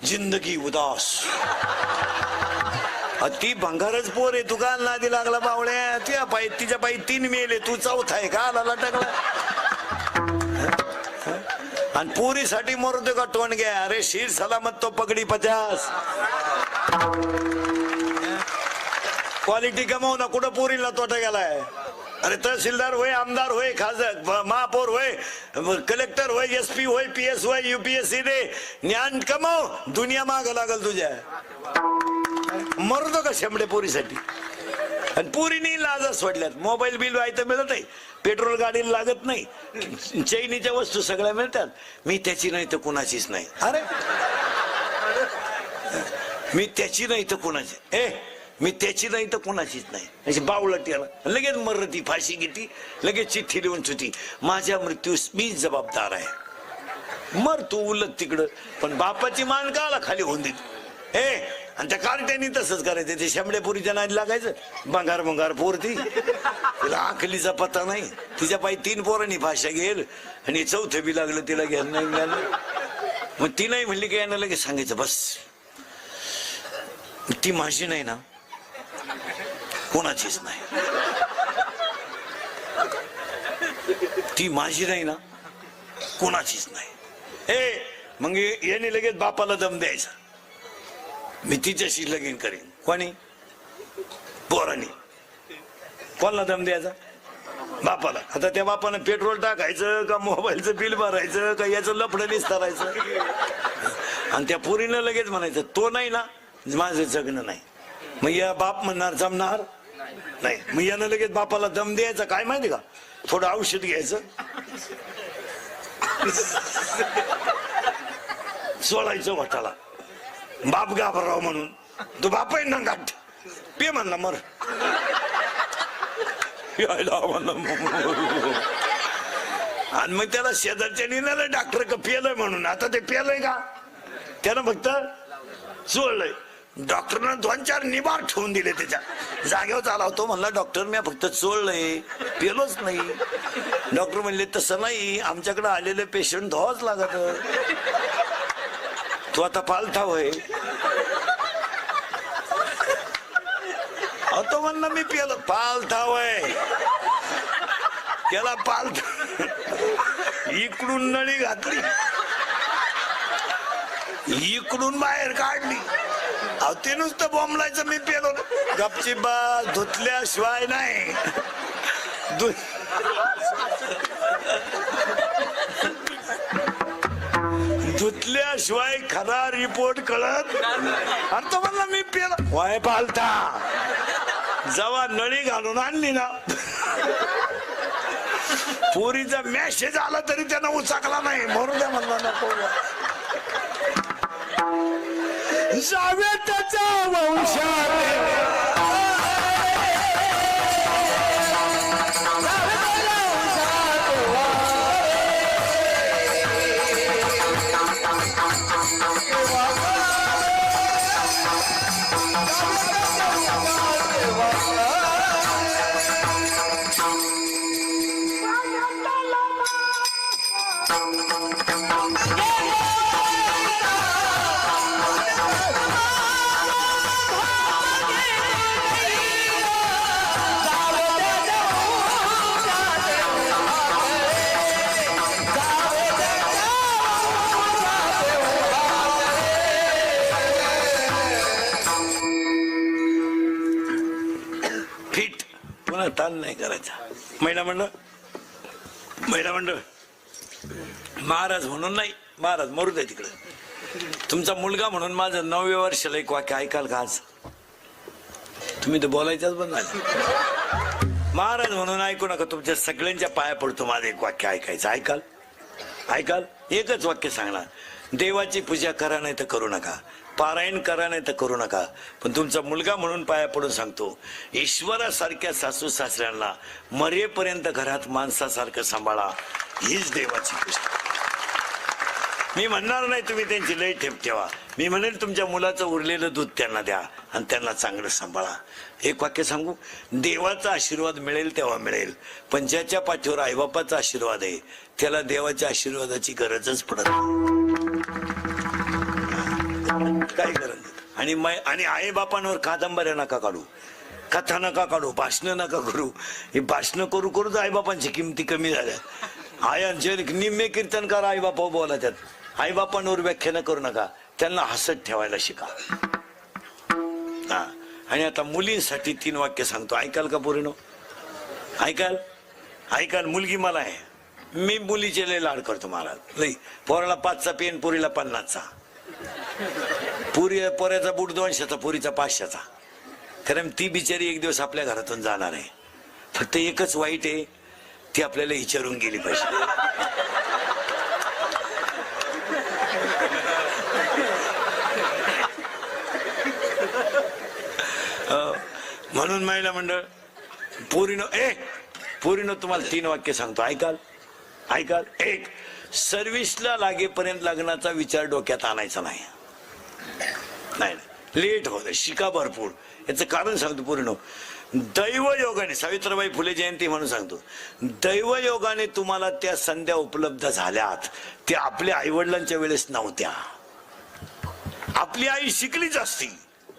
जिंदगी उदास. ती भंगारच पोर आहे, तू का नादी लागला बावळ्या? तिच्या पायी 3 मेले, तू चौथा आहे का आला टाकला? आणि पोरीसाठी मरतो का टोन घ्या? अरे शीर सलामत तो पगडी 50. क्वालिटी कमाव ना, कुठं पोरीला तोटा गेलाय? अरे तहसीलदार होय, आमदार होय, खासदार महापौर होय, कलेक्टर होय, SP होय, PS होय, UPSC दे, ज्ञान कमाव, दुनिया माग लागल तुझ्या. मरतो का शेंबडे पोरीसाठी? आणि पोरीनी लाजा सोडल्यात. मोबाईल बिल व्हायचं मिळत नाही, पेट्रोल गाडीला लागत नाही, चैनीच्या वस्तू सगळ्या मिळतात. मी त्याची नाही तर कुणाचीच नाही. अरे मी त्याची नाही तर कुणाची, मी त्याची नाही तर कुणाचीच नाही. अशी बावळट याला लगेच मरती, फाशी घेती, लगेच चिठ्ठी लिहून सुटी, माझ्या मृत्यूस मी जबाबदार आहे. मर तू उलट तिकडं, पण बापाची मान काला खाली होऊन देत. आणि त्या कार्ट्यानी तसंच करायचं. ते शेंबड्या पोरीच्या नादी लागायचं. भंगार पोर ती, तिला आखलीचा पत्ता नाही. तिच्या पायी 3 पोरांनी फाशा घेल आणि 4थं बी लागलं तिला घ्यायला नाही मिळालं. मग ती नाही म्हणली की यांना लगेच सांगायचं बस ती माझी नाही ना, कोणाचीच नाही. ती माझी नाही ना, कोणाचीच नाही. मग याने लगेच बापाला दम द्यायचा, मी तिच्याशी लगीन करीन. कोणी? पोरांनी. कोणाला दम द्यायचा? बापाला. आता त्या बापानं पेट्रोल टाकायचं का, मोबाईलचं बिल भरायचं का, याचं लफडं विस्तारायचं? आणि त्या पोरीनं लगेच म्हणायचं तो नाही ना, माझं जगणं नाही. मग या बाप म्हणणार जमणार नाही. मग यानं लगेच बापाला दम द्यायचा. काय माहिती का? थोडं औषध घ्यायचं, सोडायचं वाटाला. बाप घाबराव म्हणून. तो बाप आहे ना गाठ, पे म्हणला मर. आणि मग त्याला शेजारच्या नेलं डॉक्टर का पेलय म्हणून. आता ते पेलय का? त्यानं फक्त चोळलंय. डॉक्टरनं 2-4 निबार ठेवून दिले त्याच्या जागेवर. चाला होतो म्हणला डॉक्टर मी फक्त चोळलंय, पेलोच नाही. डॉक्टर म्हणले तसं नाही, आमच्याकडे आलेले पेशंट धुवाच लागत. तू आता पालथा होय. तो म्हणला मी पेलो. पालथा होय, त्याला पालथा. इकडून नळी घातली, इकडून बाहेर काढली. ते नुसतं बॉम्बलायचं मी पेलो. गपची बा, धुतल्याशिवाय नाही. धुतल्याशिवाय खरा रिपोर्ट कळत. आणि तो म्हणला मी पेलो. वाय पालता, जेव्हा नळी घालून आणली ना, पोरीचा मेसेज आला तरी त्यानं उचाकला नाही. मरू द्या म्हणला नको जावे त्याच्या वंशात. ताण नाही करायचा. महिला मंडळ महाराज म्हणून नाही, महाराज मरू दे तिकडे. तुमचा मुलगा म्हणून माझं 9व्या वर्षाला एक वाक्य ऐकाल का आज? तुम्ही तर बोलायच्याच बंद झाले. महाराज म्हणून ऐकू नका, तुमच्या सगळ्यांच्या पाया पडतो माझं एक वाक्य ऐकायचं. ऐकाल? एकच वाक्य सांगणार. देवाची पूजा करा नाही तर करू नका, पारायण करा नाही तर करू नका, पण तुमचा मुलगा म्हणून पाया पडून सांगतो, ईश्वरासारख्या सासू सासऱ्यांना मरेपर्यंत घरात माणसासारखं सांभाळा. हीच देवाची पूजा. मी म्हणणार नाही तुम्ही त्यांची लय ठेप ठेवा. मी म्हणेल तुमच्या मुलाचं उरलेलं दूध त्यांना द्या आणि त्यांना चांगलं सांभाळा. एक वाक्य सांगू, देवाचा आशीर्वाद मिळेल तेव्हा मिळेल, पण ज्याच्या पाठीवर आईबापाचा आशीर्वाद आहे त्याला देवाच्या आशीर्वादाची गरजच पडत नाही. काय करत आणि आई बापांवर कादंबऱ्या नका काढू, कथा नका काढू, भाषण नका करू. हे भाषण करू करूच आई बापांची किमती कमी झाल्या. आयांचे निम्मे कीर्तनकार आई बापा बोला त्यात. आई बापांवर व्याख्या न करू नका, त्यांना हसत ठेवायला शिका. हा. आणि आता मुलींसाठी 3 वाक्य सांगतो, ऐकाल का पोरीनो? ऐकाल. मुलगी मला आहे, मी मुलीचे लय लाड करतो महाराज. लई पोराला 5चा पेन, पोरीला 50चा. पोऱ्याचा बूट 200चा, पोरीचा 500चा. कारण ती बिचारी एक दिवस आपल्या घरातून जाणार आहे. फक्त एकच वाईट आहे, ती आपल्याला विचारून गेली पाहिजे. म्हणून महिला मंडळ पोरीनो तुम्हाला 3 वाक्य सांगतो, ऐकाल. 1, सर्व्हिसला लागेपर्यंत लग्नाचा विचार डोक्यात आणायचा नाही. लेट होत, शिका भरपूर. याचं कारण सांगतो पोरीनो. दैवयोगाने, सावित्रीबाई फुले जयंती म्हणून सांगतो, दैवयोगाने तुम्हाला त्या संध्या उपलब्ध झाल्यात. त्या आपल्या आईवडिलांच्या वेळेस नव्हत्या. आपली आई शिकलीच असती,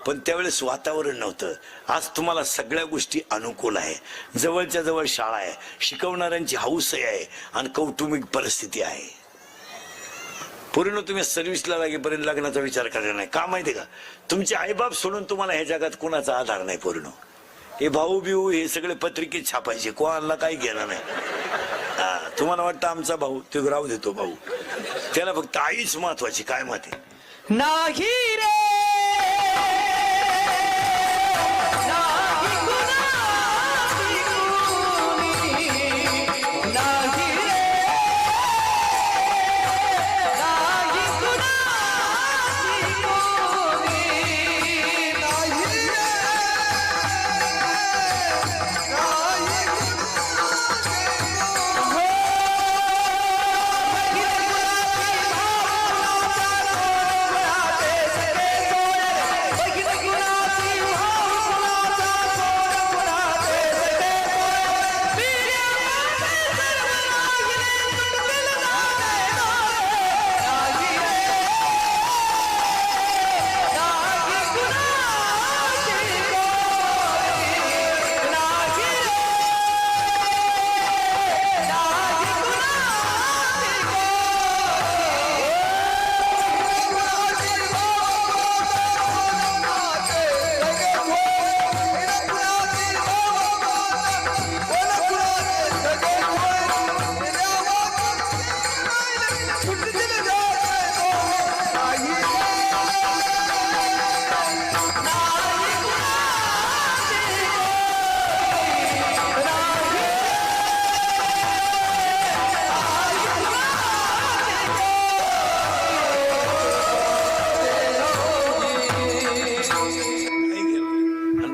पण त्यावेळेस वातावरण नव्हतं. आज तुम्हाला सगळ्या गोष्टी अनुकूल आहे. जवळच्या जवळ शाळा आहे, शिकवणाऱ्यांची हौस आहे, आणि कौटुंबिक परिस्थिती आहे. पोरीनो तुम्ही सर्व्हिसला लागेपर्यंत लग्नाचा विचार करायचा नाही. का माहितीये का? तुमचे आईबाप सोडून तुम्हाला ह्या जगात कोणाचा आधार नाही पोरीनो. हे भाऊ बिऊ हे सगळे पत्रिकेत छापायचे, कोणाला काही घेणं नाही. तुम्हाला वाटतं आमचा भाऊ, ते राहू देतो भाऊ, त्याला फक्त आईच महत्वाची. काय मत आहे? नाही रे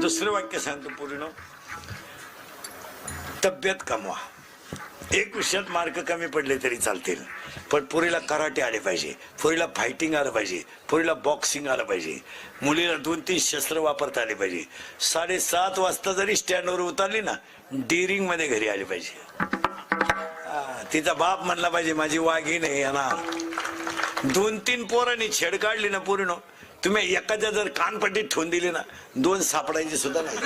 दुसरं वाक्य सांगतो पोरीनो. तब्येत कमवा. 1 विषयात मार्क कमी पडले तरी चालतील, पण पोरीला कराटे आले पाहिजे, पोरीला फायटिंग आलं पाहिजे, पोरीला बॉक्सिंग आलं पाहिजे, मुलीला 2-3 शस्त्र वापरता आले पाहिजे. 7:30 वाजता जरी स्टँडवर उतरली ना, डेअरिंग मध्ये घरी आली पाहिजे. तिचा बाप म्हणला पाहिजे माझी वाघीण आहे येणार. 2-3 पोरांनी छेड काढली ना पोरीनो, तुम्ही एखाद्या जर कानपट्टीत ठेवून दिली ना, 2 सापडायचे सुद्धा नाही.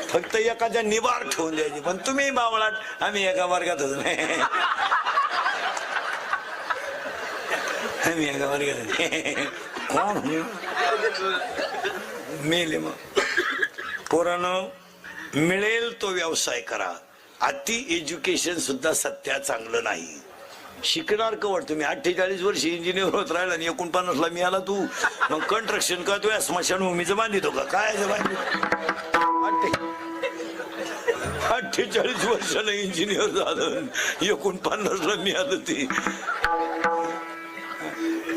फक्त एखाद्या निबार ठेवून द्यायची. पण तुम्ही बावळाट, आम्ही एका वर्गातच नाही, आम्ही एका वर्गात कोण मेले. मग पोरांनो, मिळेल तो व्यवसाय करा. अति एज्युकेशन सुद्धा सध्या चांगलं नाही. शिकणार कवर तुम्ही? 48 वर्ष इंजिनियर होत राहिला आणि 49ला मी आला. तू मग कंस्ट्रक्शन का तुझ्या स्मशानभूमीचं बांधितो का? काय 48 वर्षाला इंजिनियर झालं, 49ला मी आलो. ती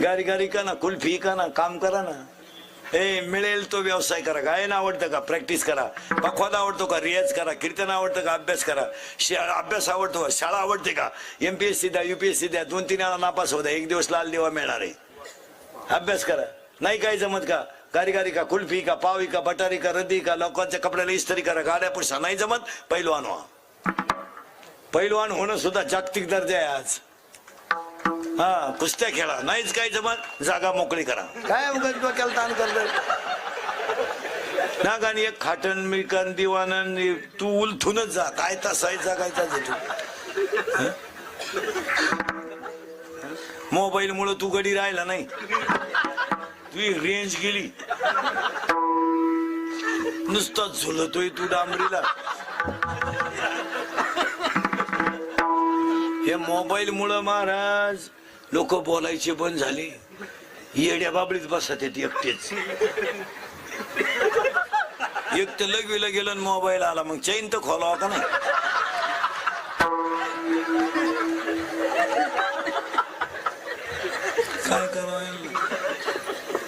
गारी का ना, कुल्फी का ना, काम करा ना. मिळेल तो व्यवसाय करा. गायन आवडतं का? प्रॅक्टिस करा. पखवाद आवडतो का? रियाज करा. कीर्तन आवडतं का? अभ्यास करा. अभ्यास आवडतो का? शाळा आवडते का? MPSC द्या, UPSC द्या. 2-3 वेळा नापास होता, 1 दिवस लाल दिवा मिळणार आहे. अभ्यास करा. नाही काय जमत का? गारी का, कुल्फी का, पावी का, बटारी का, रद्दी का, लोकांच्या कपड्याला इस्त्री करा. गाड्या पुढचा नाही जमत, पैलवान व्हा. पैलवान होणं सुद्धा जागतिक दर्जा आहे आज. हा कुस्त्या खेळा, नाहीच काय जमत जागा मोकळी करा. काय उगाच डोक्याला ताण करत ना. गाणी एक खाटण मिळकन दिवानन तू उलथूनच जा. काय तसायचा काय तू मोबाईल मुळे तू गडी राहिला नाही, तुझी रेंज गेली, नुसताच झुलतोय तू डांबरीला. हे मोबाईल मुळे महाराज लोक बोलायचे बंद झाले, येड्या बाबळीत बसत येत एकटेच. एक तर लगविला गेलं आणि मोबाईल आला, मग चैन तर खोलावा का नाही. काय करावं,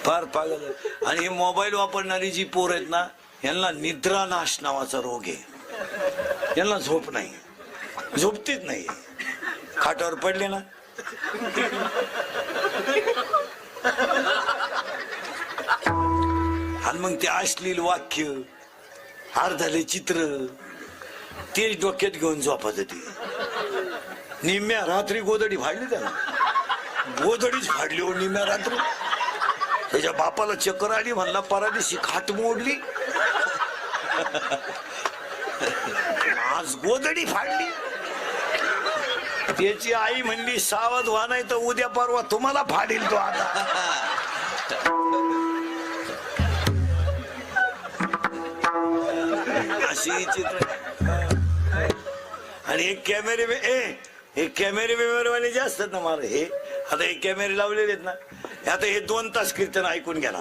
फार पागल. आणि हे मोबाईल वापरणारी जी पोर आहेत ना, यांना निद्रानाश नावाचा रोग आहे. यांना झोप नाही, झोपतीच नाही. खाटावर पडले ना आणि मग ते अश्लील वाक्य, अर्धाले चित्र तेच डोक्यात घेऊन झोपत होती. निम्म्या रात्री गोदडी फाडली त्याला, गोदडीच फाडली हो निम्म्या रात्री. त्याच्या बापाला चक्कर आली, म्हणला परादिशी खाट मोडली, आज गोदडी फाडली. त्याची आई म्हणली सावध व्हा, नाही तर उद्या परवा तुम्हाला फाडील तो. आता अशी चित्र. आणि एक कॅमेरे हे कॅमेरे बिमेरेवाले जे असतात ना मला, हे आता हे कॅमेरे लावलेले आहेत ना, आता हे 2 तास कीर्तन ऐकून घ्या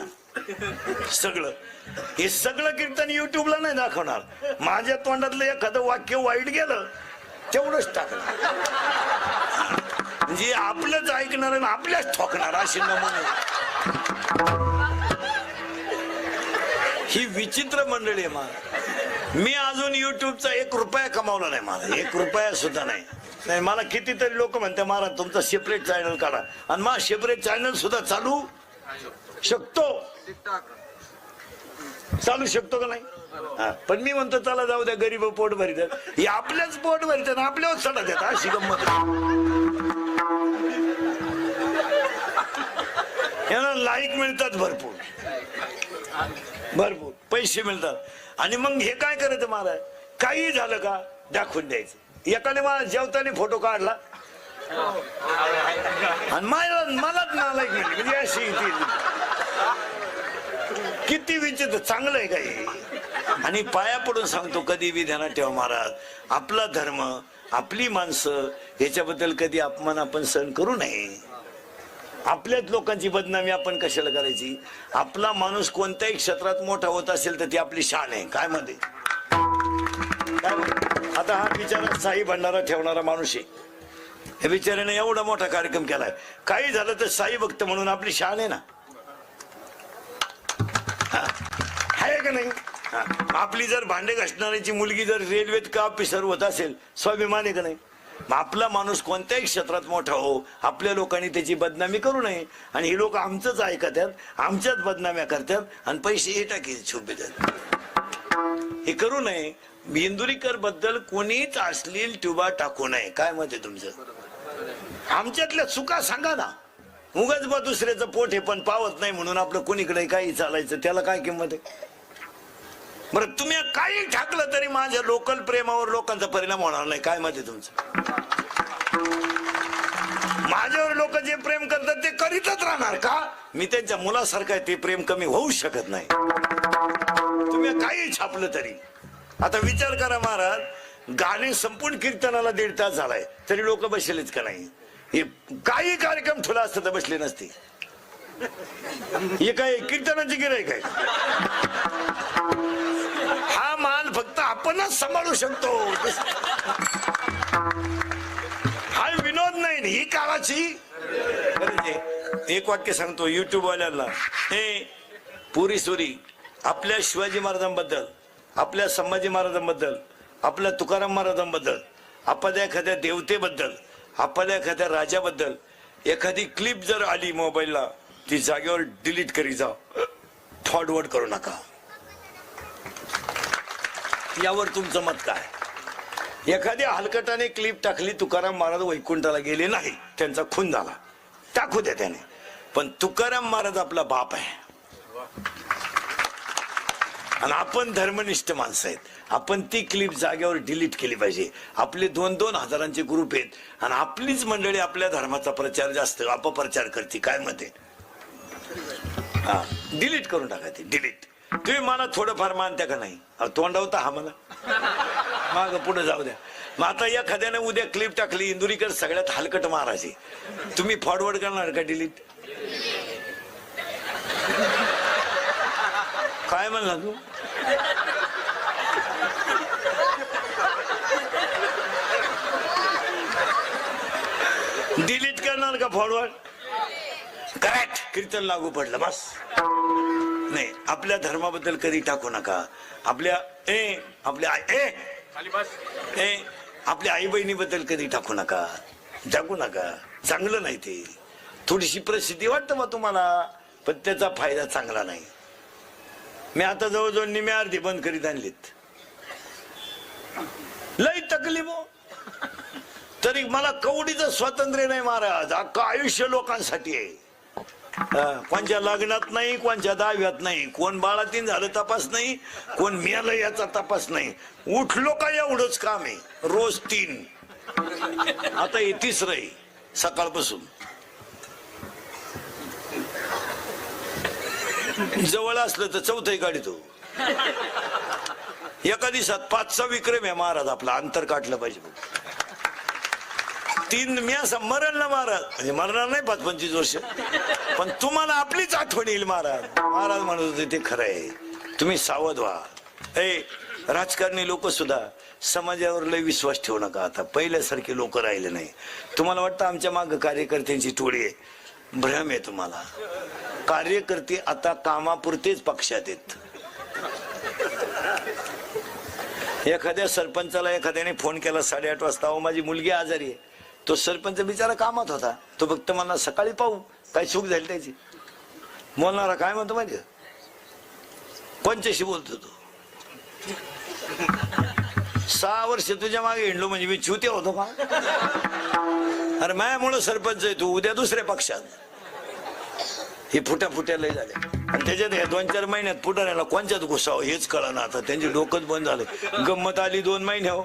सगळं. हे सगळं कीर्तन युट्यूबला नाही दाखवणार. माझ्या तोंडातलं एखादं वाक्य वाईट गेलं तेवढंच टाकणार, म्हणजे आपलंच ऐकणार आणि आपल्याच ठोकणार अशी नमुने. ही विचित्र मंडळी आहे. मला मी अजून युट्यूबचा 1 रुपया कमावला नाही. मला 1 रुपया सुद्धा नाही. मला कितीतरी लोक म्हणते महाराज तुमचा सेपरेट चॅनल काढा, आणि मला सेपरेट चॅनल सुद्धा चालू शकतो का नाही. पण मी म्हणतो चला जाऊ द्या, गरीब पोट भरितात. हे आपल्याच पोट भरितात, आपल्यावर सडा देतात. अशी गंमत. यांना लाईक मिळतात भरपूर भरपूर, पैसे मिळतात. आणि मग हे काय करायचं महाराज, काही झालं का दाखवून द्यायचं. एकाने मला जेवताना फोटो काढला आणि मलाच नालायक मिळली, म्हणजे अशी किती विचित्र. चांगलं आहे काही. आणि पाया पडून सांगतो, कधी बी ध्यानात ठेवा महाराज, आपला धर्म, आपली माणसं, याच्याबद्दल कधी अपमान आपण सहन करू नये. आपल्याच लोकांची बदनामी आपण कशाला करायची. आपला माणूस कोणत्याही क्षेत्रात मोठा होत असेल तर ती आपली शान आहे. काय मध्ये आता हा बिचारा साई भंडारा ठेवणारा माणूस आहे. हे बिचाऱ्याने एवढा मोठा कार्यक्रम केलाय. काही झालं तर साई भक्त म्हणून आपली शान आहे ना, आहे का नाही. आपली जर भांडे घासणाऱ्याची मुलगी जर रेल्वेत का ऑफिसर होत असेल, स्वाभिमान आहे का नाही. आपला माणूस कोणत्याही क्षेत्रात मोठा हो, आपल्या लोकांनी त्याची बदनामी करू नये. आणि हे लोक आमचंच ऐकतात, आमच्याच बदनाम्या करतात आणि पैसे हे टाकी छुप देतात. हे करू नये. इंदुरीकर बद्दल कोणीच अश्लील ट्युबा टाकू नये. काय मत आहे तुमचं. आमच्यातल्या चुका सांगा ना. उगाच बा दुसऱ्याचं पोट हे पण पावत नाही म्हणून आपलं कोणीकडे काही चालायचं, त्याला काय किंमत आहे. बरं तुम्ही काही टाकलं तरी माझ्या लोकल प्रेमावर लोकांचा परिणाम होणार नाही. काय मत आहे तुमचं. माझ्यावर लोक जे प्रेम करतात ते करीतच राहणार का. मी त्यांच्या मुलासारखं आहे, ते प्रेम कमी होऊ शकत नाही. तुम्ही काही छापलं तरी. आता विचार करा महाराज, गाणे संपूर्ण कीर्तनाला 1.5 तास झालाय तरी लोक बसलेच का नाही. हे काही कार्यक्रम ठुला असतं तर बसले नसते. हे काय कीर्तनाची गिऱ्हाईक आहे. हा माल फक्त आपणच सांभाळू शकतो. हा विनोद नाही, ही काळाची गरज आहे. एक वाक्य सांगतो युट्यूब वाल्यांना, हे पुरी सुरी आपल्या शिवाजी महाराजांबद्दल, आपल्या संभाजी महाराजांबद्दल, आपल्या तुकाराम महाराजांबद्दल, आपल्या एखाद्या देवतेबद्दल, आपल्या एखाद्या राजाबद्दल एखादी क्लिप जर आली मोबाईलला, ती जागेवर डिलीट करी जा. फॉरवर्ड करू नका. यावर तुमचं मत काय. एखाद्या हलकटाने क्लिप टाकली, तुकाराम महाराज वैकुंठाला गेले नाही, त्यांचा खून झाला, टाकू द्या त्याने. पण तुकाराम महाराज आपला बाप आहे आणि आपण धर्मनिष्ठ माणसं आहेत. आपण ती क्लिप जागेवर डिलीट केली पाहिजे. आपले 2-2 हजारांचे ग्रुप आहेत आणि आपलीच मंडळी आपल्या धर्माचा प्रचार जास्त अपप्रचार करते. काय म्हणते? हा, डिलीट करून टाका ते. डिलीट. तुम्ही मला थोडंफार मानत्या का नाही? तोंडावता हा मला माग पुढे जाऊ द्या. मग आता एखाद्याने उद्या क्लिप टाकली इंदुरीकर सगळ्यात हलकट महाराज, तुम्ही फॉरवर्ड करणार का डिलीट? काय म्हणला तू? डिलीट करणार का फॉरवर्ड? करेक्ट. कीर्तन लागू पडलं बस. नाही, आपल्या धर्माबद्दल कधी टाकू नका. आपल्या आपल्या आई बहिणीबद्दल कधी टाकू नका. चांगलं नाही ते. थोडीशी प्रसिद्धी वाटतं मग तुम्हाला, पण त्याचा फायदा चांगला नाही. मी आता जवळजवळ निम्मे अर्धी बंद करीत आणलीत. लई तकलीफ हो. तरी मला कवडीचं स्वातंत्र्य नाही महाराज. अख्खं आयुष्य लोकांसाठी आहे. कोणच्या लग्नात नाही, कोणच्या दहाव्यात नाही, कोण बाळातीन झालं तपास नाही, कोण मेलं याचा तपास नाही. उठलो का एवढंच काम आहे. रोज 3. आता हे 3रं आहे सकाळपासून. जवळ असलं तर 4थंही काढतो. एका दिवसात 5चा विक्रम आहे महाराज आपला. अंतर काढलं पाहिजे. 3 मी असं मरण ना महाराज, म्हणजे मरणार नाही 5-25 वर्ष, पण तुम्हाला आपलीच आठवण येईल महाराज. महाराज म्हणत होते ते खरं आहे. तुम्ही सावध व्हा. राजकारणी लोक सुद्धा समाजावर लय विश्वास ठेवू नका. आता पहिल्यासारखे लोक राहिले नाही. तुम्हाला वाटतं आमच्या माग कार्यकर्त्यांची टोळी आहे? भ्रम आहे तुम्हाला. कार्यकर्ते आता कामापुरतेच पक्षात आहेत. एखाद्या सरपंचाला एखाद्याने फोन केला 8:30 वाजता, अहो माझी मुलगी आजारी आहे. तो सरपंच बिचारा कामात होता. तो फक्त मला सकाळी पाहू काय चूक झाली त्याची. बोलणारा काय म्हणतो माहिती? कोणच्याशी बोलतो तू? 6 वर्ष तुझ्या मागे हिंडलो म्हणजे मी चुत्या होतो का? अरे मायामुळं सरपंच आहे तू, उद्या दुसऱ्या पक्षात. हे फुट्या लय झाले. आणि त्याच्यात हे 2-4 महिन्यात पुढाऱ्याला कोणच्यात घुसावं हेच कळना. आता त्यांची डोकंच बंद झाले. गंमत आली 2 महिने हो.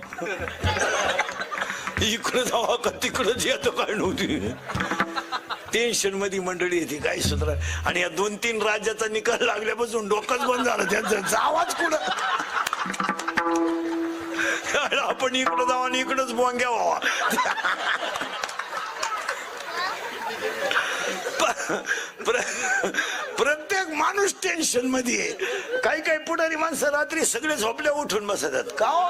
इकडं जावा का तिकडंच येतो काय नव्हती. टेन्शन मध्ये मंडळी येते काय सुद्धा. आणि या 2-3 राज्याचा निकाल लागल्यापासून डोकंच बंद झालं त्यांचं. जावाच कुठं. आपण इकडं जावा आणि इकडंच बोंग्या व्हावा. प्रत्येक माणूस टेन्शन मध्ये आहे. काही पुढारी माणसं रात्री सगळे झोपल्या उठून बसतात. का हो?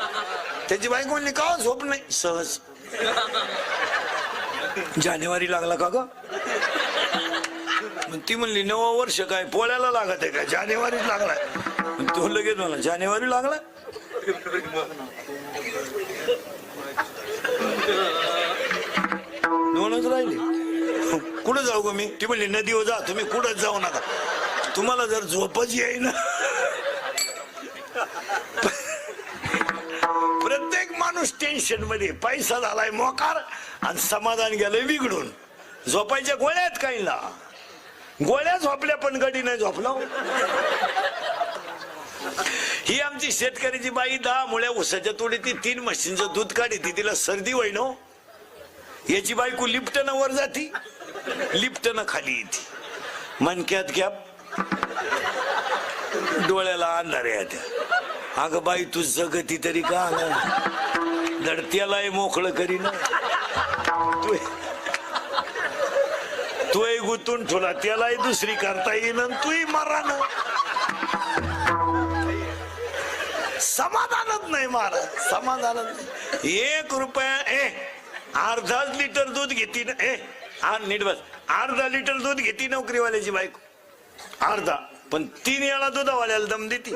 त्याची बायको म्हणली का हो झोप नाही? सहज जानेवारी लागला का ग? ती म्हणली 9 वर्ष काय पोळ्याला लागत आहे का? जानेवारीच लागलाय. तो लगेच म्हणला जानेवारी लागला. दोनच राहिले. कुठं जाऊ ग मी? ती म्हणली नदीवर जा. तुम्ही कुठंच जाऊ नका. तुम्हाला जर झोपच येईना. प्रत्येक माणूस टेन्शन मध्ये. पैसा झालाय मोकार आणि समाधान गेलंय बिघडून. झोपायच्या गोळ्यात काहीला. गोळ्या झोपल्या पण गडी नाही झोपला. ही आमची शेतकऱ्याची बाई 10 मुळ्या उसाच्या तोडीती 3 म्हशींचं दूध काढी. तिला सर्दी होईन. याची बायको लिफ्टनं वर जाती, लिफ्टनं खाली येते. मनक्यात गॅप, डोळ्याला अंधार येत्या. अगं बाई तू जगती तरी का? दडत्याला मोकळं करीन. तूही गुतून ठेवला त्यालाही दुसरी करता येईन. तूही मरान. समाधानच नाही महाराज. समाधानच नाही. 1 रुपया अर्धा लिटर दूध घेती ना. नीट बस. अर्धा लिटर दूध घेती नोकरीवाल्याची बायको. अर्धा. पण 3 वेळा दुधावाल्याला दम देती.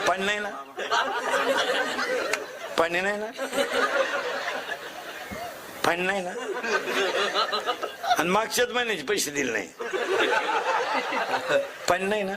पण नाही ना. पाणी नाही ना. पाणी नाही ना. आणि मागच्याच महिन्याचे पैसे दिले नाही. पाणी नाही ना.